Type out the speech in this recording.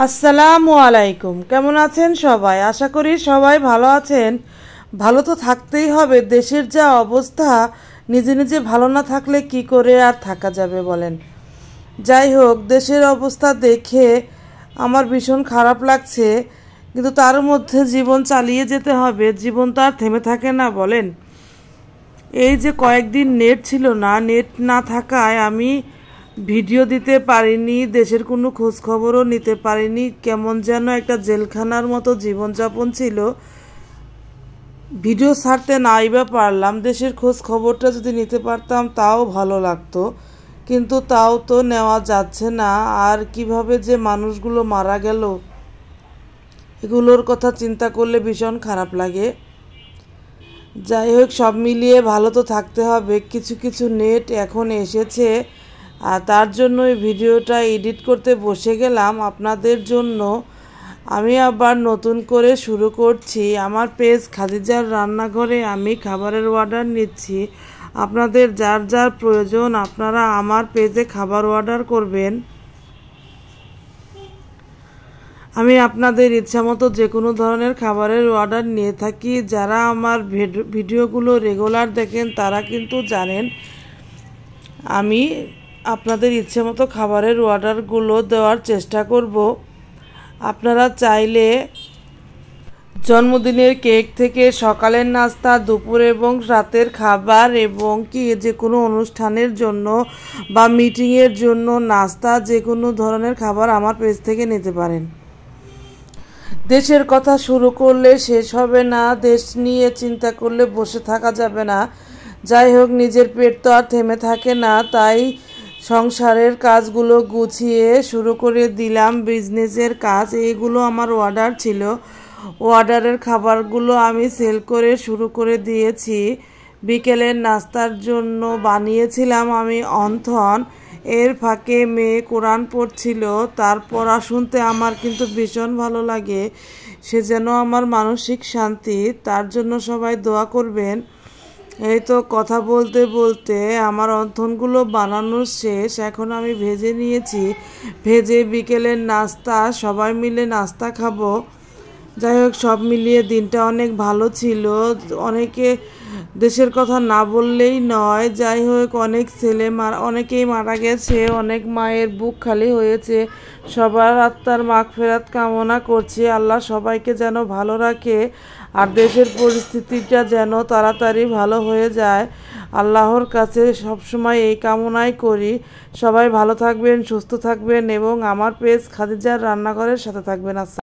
আসসালামু আলাইকুম। কেমন আছেন সবাই? আশা করি সবাই ভালো আছেন। ভালো তো থাকতেই হবে। দেশের যা অবস্থা, নিজে নিজে ভালো না থাকলে কি করে আর থাকা যাবে বলেন। যাই হোক, দেশের অবস্থা দেখে আমার ভীষণ খারাপ লাগছে, কিন্তু তার মধ্যে জীবন চালিয়ে যেতে হবে। জীবন তো আর থেমে থাকে না বলেন। এই যে কয়েকদিন নেট ছিল না, নেট না থাকায় আমি ভিডিও দিতে পারিনি, দেশের কোনো খোঁজ খবরও নিতে পারিনি। কেমন যেন একটা জেলখানার মতো জীবনযাপন ছিল। ভিডিও ছাড়তে নাই বা পারলাম, দেশের খোঁজ খবরটা যদি নিতে পারতাম তাও ভালো লাগতো, কিন্তু তাও তো নেওয়া যাচ্ছে না। আর কিভাবে যে মানুষগুলো মারা গেল, এগুলোর কথা চিন্তা করলে ভীষণ খারাপ লাগে। যাই হোক, সব মিলিয়ে ভালো তো থাকতে হবে। কিছু কিছু নেট এখন এসেছে, আর তার জন্যই ভিডিওটা এডিট করতে বসে গেলাম আপনাদের জন্য। আমি আবার নতুন করে শুরু করছি আমার পেজ খাদিজার রান্নাঘরে। আমি খাবারের অর্ডার নিচ্ছি। আপনাদের যার যার প্রয়োজন আপনারা আমার পেজে খাবার অর্ডার করবেন। আমি আপনাদের ইচ্ছামতো যে কোনো ধরনের খাবারের অর্ডার নিয়ে থাকি। যারা আমার ভিডিওগুলো রেগুলার দেখেন তারা কিন্তু জানেন আমি আপনাদের ইচ্ছে মতো খাবারের অর্ডারগুলো দেওয়ার চেষ্টা করব। আপনারা চাইলে জন্মদিনের কেক থেকে সকালের নাস্তা, দুপুর এবং রাতের খাবার এবং কি যে কোনো অনুষ্ঠানের জন্য বা মিটিংয়ের জন্য নাস্তা, যে কোনো ধরনের খাবার আমার পেজ থেকে নিতে পারেন। দেশের কথা শুরু করলে শেষ হবে না, দেশ নিয়ে চিন্তা করলে বসে থাকা যাবে না। যাই হোক, নিজের পেট তো আর থেমে থাকে না, তাই সংসারের কাজগুলো গুছিয়ে শুরু করে দিলাম বিজনেসের কাজ। এইগুলো আমার অর্ডার ছিল, অর্ডারের খাবারগুলো আমি সেল করে শুরু করে দিয়েছি। বিকেলের নাস্তার জন্য বানিয়েছিলাম আমি অন্থন। এর ফাঁকে মেয়ে কোরআন পড়ছিল, তার পড়া শুনতে আমার কিন্তু ভীষণ ভালো লাগে। সে যেন আমার মানসিক শান্তি, তার জন্য সবাই দোয়া করবেন। এই তো কথা বলতে বলতে আমার অন্থনগুলো বানানো শেষ। এখন আমি ভেজে নিয়েছি, ভেজে বিকেলের নাস্তা, সবাই মিলে নাস্তা খাবো। যাই হোক, সব মিলিয়ে দিনটা অনেক ভালো ছিল। অনেকে দেশের কথা না বললেই নয়। যাই হোক, অনেকেই মারা গেছে, অনেক মায়ের বুক খালি হয়েছে। সবার আত্মার মাগফিরাত কামনা করছি। আল্লাহ সবাইকে যেন ভালো রাখে, আর দেশের পরিস্থিতিটা যেন তাড়াতাড়ি ভালো হয়ে যায়। আল্লাহর কাছে সবসময় এই কামনাই করি। সবাই ভালো থাকবেন, সুস্থ থাকবেন এবং আমার পেজ খাদিজার রান্নাঘরের সাথে থাকবেন।